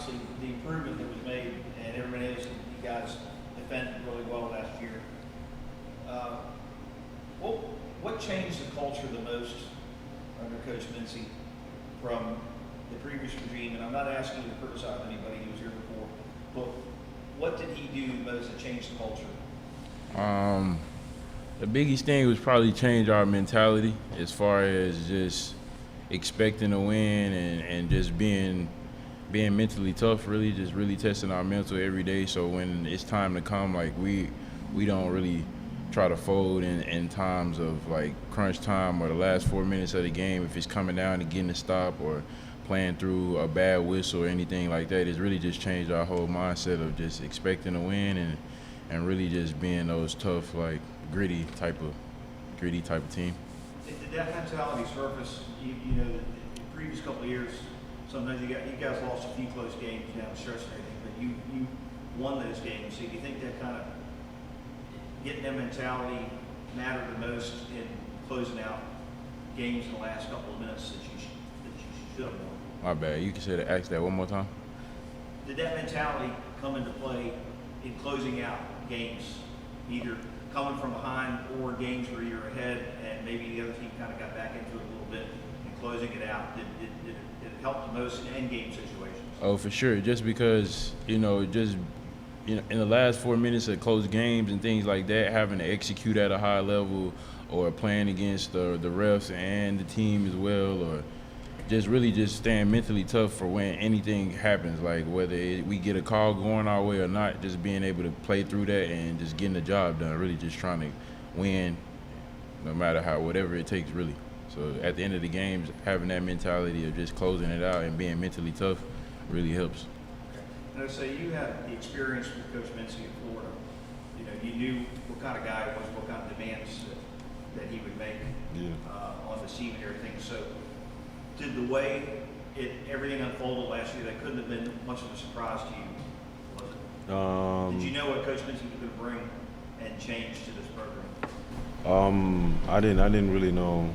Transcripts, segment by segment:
obviously the improvement that was made, and everybody knows that you guys defended really well last year. Uh, what changed the culture the most under Coach Mincy from the previous regime? And I'm not asking you to criticize anybody who was here before, but what did he do most that changed the culture? The biggest thing was probably change our mentality as far as just expecting to win and just being mentally tough, really just really testing our mental every day. So when it's time to come, like we don't really try to fold in times of like crunch time or the last 4 minutes of the game. If it's coming down and getting a stop or playing through a bad whistle or anything like that, it's really just changed our whole mindset of just expecting to win and really just being those tough, like gritty type of team. Did that mentality surface? You know, the previous couple of years, sometimes you guys lost a few close games down the stretch and everything, but you won those games. So do you think that kind of getting that mentality mattered the most in closing out games in the last couple of minutes that you should have won? My bad. You can say that. Ask that one more time. Did that mentality come into play in closing out games, either coming from behind or games where you're ahead and maybe the other team kind of got back into it a little bit and closing it out? Did it help the most in end game situations? Oh, for sure. Just because, in the last 4 minutes of close games and things like that, having to execute at a high level or playing against the refs and the team as well, or just really just staying mentally tough for when anything happens, like whether we get a call going our way or not, just being able to play through that and just getting the job done, really just trying to win no matter whatever it takes, really. So at the end of the games, having that mentality of just closing it out and being mentally tough really helps. And I say you had the experience with Coach Mincy in Florida. You know, you knew what kind of guy it was, what kind of demands that he would make on the team and everything. So did the way everything unfolded last year, that couldn't have been much of a surprise to you, was it? Did you know what Coach Mincy was going to bring and change to this program? I didn't really know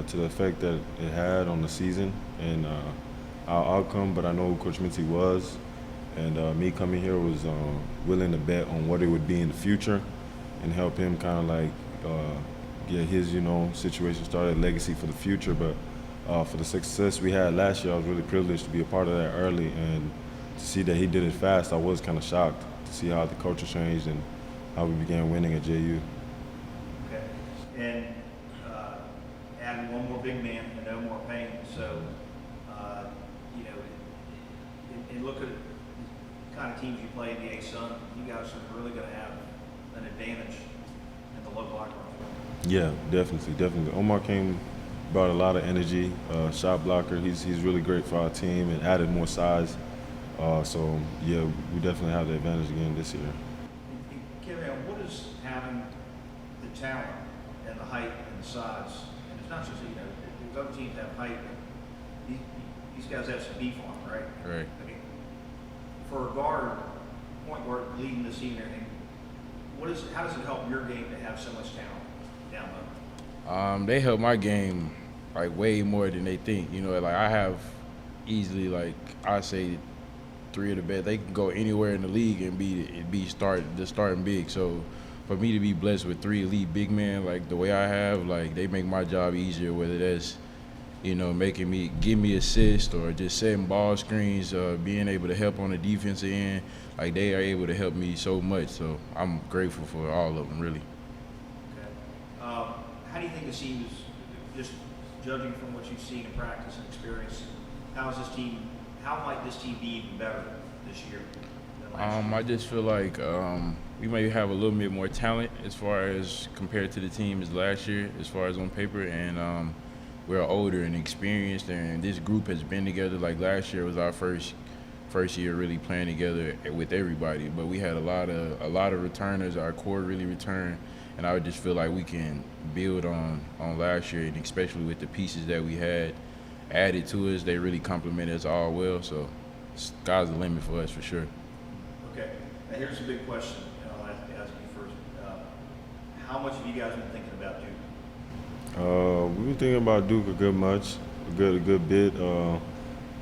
to the effect that it had on the season and our outcome, but I know who Coach Mincy was, and me coming here was willing to bet on what it would be in the future and help him kind of like get his situation started, legacy for the future. But for the success we had last year, I was really privileged to be a part of that early, and to see that he did it fast, I was kind of shocked to see how the culture changed and how we began winning at JU. Okay, and adding one more big man and no more pain. So, and look at the kind of teams you play in the A-Sun, you guys are really going to have an advantage in the low block room. Yeah, definitely. Omar brought a lot of energy, shot blocker. He's really great for our team and added more size. So, yeah, we definitely have the advantage again this year. Kevion, what is having the talent and the height and the size? And it's not just, there's other teams have height. These guys have some beef on them, right? Right. I mean, for a guard, point guard leading the team and everything, how does it help your game to have so much talent down low? They help my game like way more than they think. Like I have easily, like I say, 3 of the best. They can go anywhere in the league and be starting big. So for me to be blessed with 3 elite big men like the way I have, like they make my job easier. Whether that's give me assists or just setting ball screens, being able to help on the defensive end, like they are able to help me so much. So I'm grateful for all of them, really. Okay. How do you think the team is, just judging from what you've seen in practice and experience, how might this team be even better this year than last year? I just feel like we may have a little bit more talent as far as compared to the team as last year, as far as on paper, and we're older and experienced, and this group has been together. Like last year was our first year really playing together with everybody, but we had a lot of returners. Our core really returned, and I would just feel like we can build on last year, and especially with the pieces that we had added to us, they really complemented us all well. So sky's the limit for us for sure. Okay, now here's a big question, and I'll ask you first. How much have you guys been thinking about Duke? We were thinking about Duke a good bit.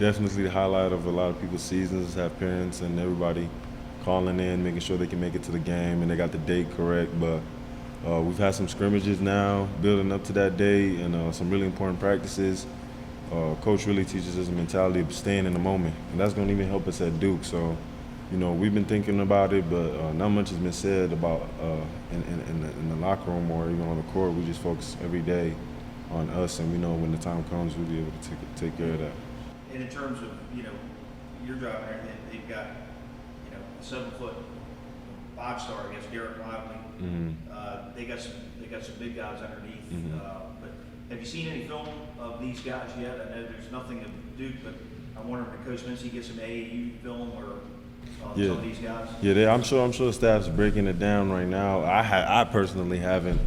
definitely the highlight of a lot of people's seasons. Have parents and everybody calling in, making sure they can make it to the game, and they got the date correct. But we've had some scrimmages now, building up to that day, and some really important practices. Coach really teaches us a mentality of staying in the moment, and that's going to even help us at Duke. So, we've been thinking about it, but not much has been said about in the locker room or even on the court. We just focus every day on us, and we know when the time comes, we'll be able to take care of that. And in terms of, your job and everything, they've got, a 7-foot 5-star, I guess, Derek Lively. Mm-hmm. They got some big guys underneath. Mm-hmm. But have you seen any film of these guys yet? I know there's nothing of Duke, but I wonder if Coach Mincy gets some AAU film or some of these guys. Yeah, I'm sure the staff's breaking it down right now. I personally haven't.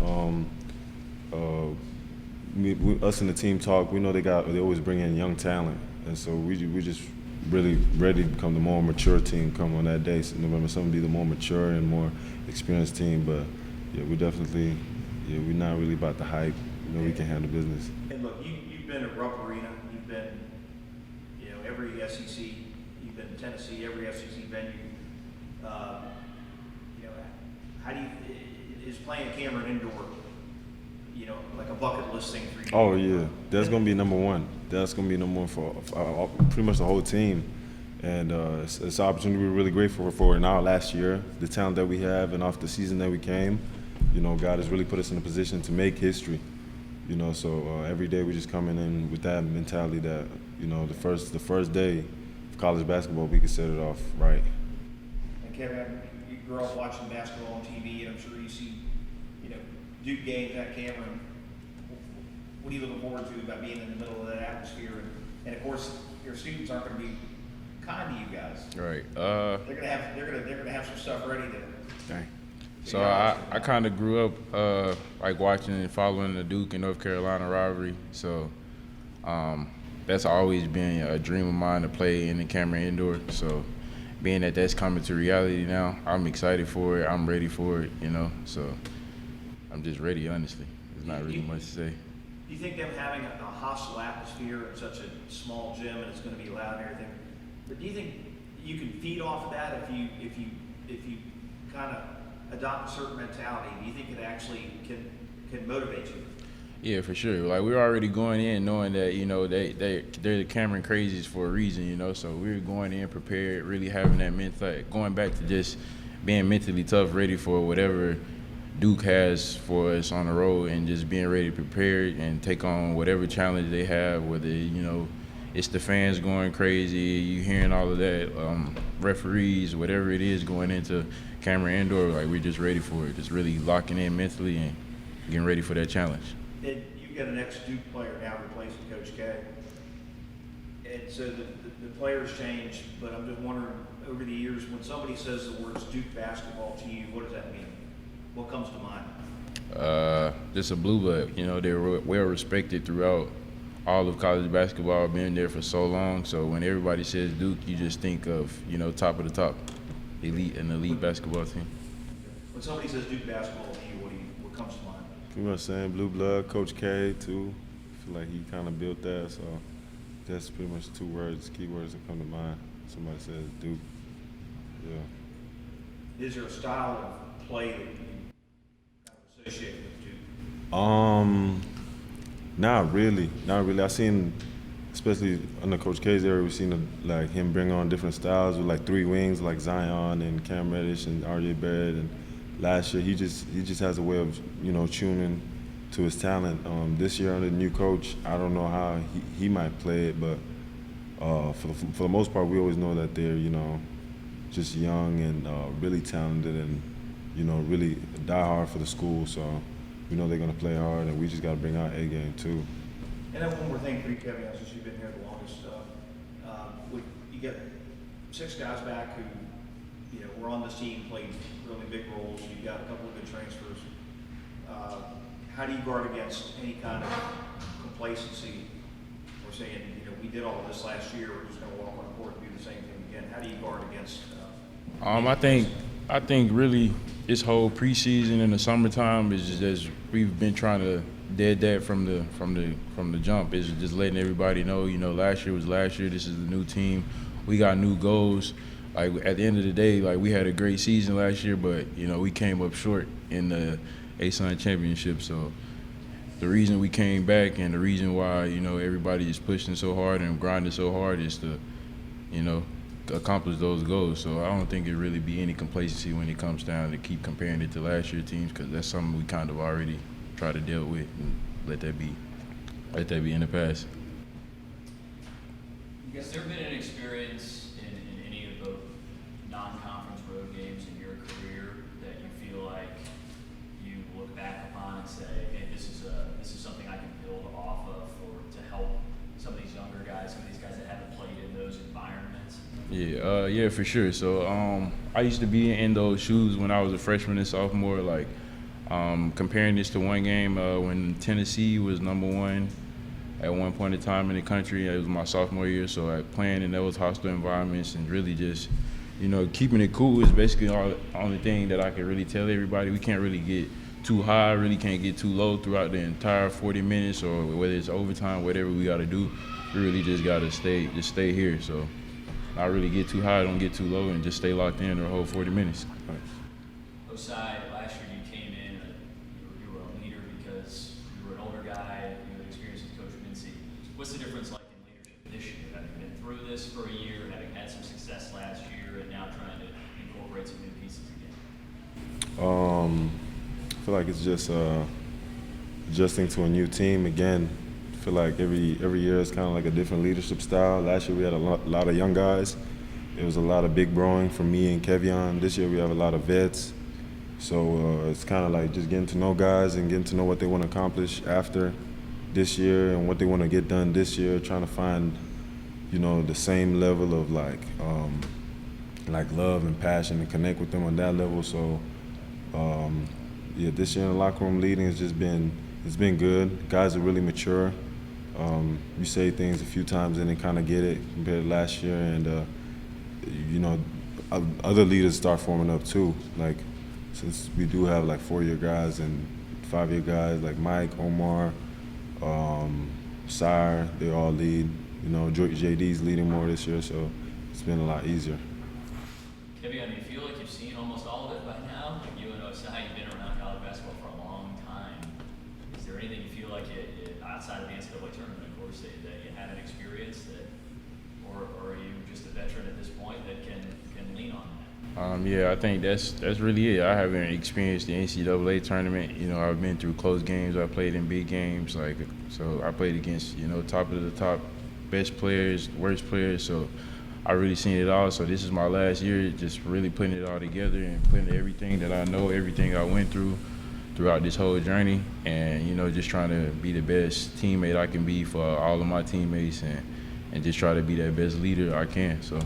Us and the team talk. We know they always bring in young talent, and so we just really ready to become the more mature team come on that day. So November 7th be the more mature and more experienced team. But yeah, we're not really about the hype. We can handle business. And look, you've been at Rupp Arena. You've been, every SEC. You've been in Tennessee, every SEC venue. How do you is playing Cameron indoor? Like a bucket list thing for you? Oh yeah, that's gonna be number one. That's gonna be number one for pretty much the whole team, and it's an opportunity we're really grateful for. In our last year, the talent that we have, and off the season that we came, God has really put us in a position to make history. So every day we're just coming in with that mentality that the first day of college basketball we can set it off right. And Kevin, you grew up watching basketball on TV, and I'm sure you see Duke games at Cameron. What are you looking forward to about being in the middle of that atmosphere? And of course, your students aren't going to be kind to you guys. Right. They're gonna have some stuff ready to. Dang. So I kind of grew up like watching and following the Duke and North Carolina rivalry. So that's always been a dream of mine to play in the Cameron Indoor. So being that that's coming to reality now, I'm excited for it. I'm ready for it. So I'm just ready. Honestly, there's not really much to say. Do you think them having a hostile atmosphere in such a small gym and it's going to be loud and everything? But do you think you can feed off of that if you kind of adopt a certain mentality? Do you think it actually can motivate you? Yeah, for sure. Like we're already going in knowing that they're the Cameron Crazies for a reason. So we're going in prepared, really having that mental, going back to just being mentally tough, ready for whatever Duke has for us on the road, and just being ready to prepare and take on whatever challenge they have, whether it's the fans going crazy, you hearing all of that, referees, whatever it is going into Cameron Indoor, like we're just ready for it, just really locking in mentally and getting ready for that challenge. And you've got an ex-Duke player now replacing Coach K. And so the players change, but I'm just wondering, over the years, when somebody says the words Duke basketball to you, what does that mean? What comes to mind? Just a blue blood. They're well respected throughout all of college basketball, been there for so long. So when everybody says Duke, you just think of, top of the top, elite basketball team. When somebody says Duke basketball to you, what comes to mind? Pretty much saying blue blood, Coach K too. I feel like he kind of built that, so that's pretty much key words that come to mind. Somebody says Duke, yeah. Is there a style of play that you associate with Duke? Not really. I seen, especially under Coach K's era, we've seen him bring on different styles with like 3 wings, like Zion and Cam Reddish and R.J. Barrett. And last year, he just has a way of tuning to his talent. This year under the new coach, I don't know how he might play it, but for the most part, we always know that they're just young and really talented and really die hard for the school. So we know they're going to play hard, and we just got to bring our A game too. And then one more thing for you, Kevin, since you've been here the longest, you get 6 guys back who were on this team, played really big roles. You've got a couple of good transfers. How do you guard against any kind of complacency or saying, we did all of this last year, we're just going to walk on the court and do the same thing again? How do you guard against? I think really this whole preseason in the summertime is just as we've been trying to did that from the jump. Is just letting everybody know, last year was last year. This is the new team. We got new goals. Like at the end of the day, like we had a great season last year, but we came up short in the ASUN championship. So the reason we came back and the reason why everybody is pushing so hard and grinding so hard is to accomplish those goals. So I don't think it really be any complacency when it comes down to keep comparing it to last year's teams, because that's something we kind of already try to deal with and let that be in the past. Has there been an experience in any of the non-conference road games in your career that you feel like you look back upon and say, hey, this is something I can build off of to help some of these younger guys, some of these guys that haven't played in those environments? Yeah, for sure. So I used to be in those shoes when I was a freshman and sophomore. Like comparing this to one game when Tennessee was #1 at one point in time in the country. It was my sophomore year, so playing in those hostile environments and really just keeping it cool is basically the only thing that I can really tell everybody. We can't really get too high, really can't get too low throughout the entire 40 minutes, or whether it's overtime, whatever we got to do. We really just got to stay here. So not really get too high, don't get too low, and just stay locked in the whole 40 minutes. Osayi, last year you came in, you were a leader because you were an older guy, you had experience with Coach Mincy. What's the difference like in leadership this year, having been through this for a year, having had some success last year, and now trying to incorporate some new pieces again? I feel like it's just adjusting to a new team again. I feel like every year is kind of like a different leadership style. Last year we had a lot of young guys. It was a lot of big broing from me and Kevion. This year we have a lot of vets. So it's kind of like just getting to know guys and getting to know what they want to accomplish after this year and what they want to get done this year, trying to find, the same level of like love and passion and connect with them on that level. So this year in the locker room leading has just been good. Guys are really mature. You say things a few times and they kind of get it compared to last year, and other leaders start forming up too. Like since we do have like 4-year guys and 5-year guys like Mike, Omar, Sire, they all lead. JD's leading more this year, so it's been a lot easier. Kevion, do you feel like you've seen almost all of it by now? Like you and Osayi, you've been around college basketball for a long time. Is there anything you feel like outside of the NCAA tournament, of course, that you haven't experienced, or are you just a veteran at this point that can lean on that? I think that's really it. I haven't experienced the NCAA tournament. I've been through close games. I played in big games. So I played against, top of the top, best players, worst players. So I really seen it all. So this is my last year, just really putting it all together and putting everything that I know, everything I went throughout this whole journey, and just trying to be the best teammate I can be for all of my teammates, and just try to be that best leader I can. So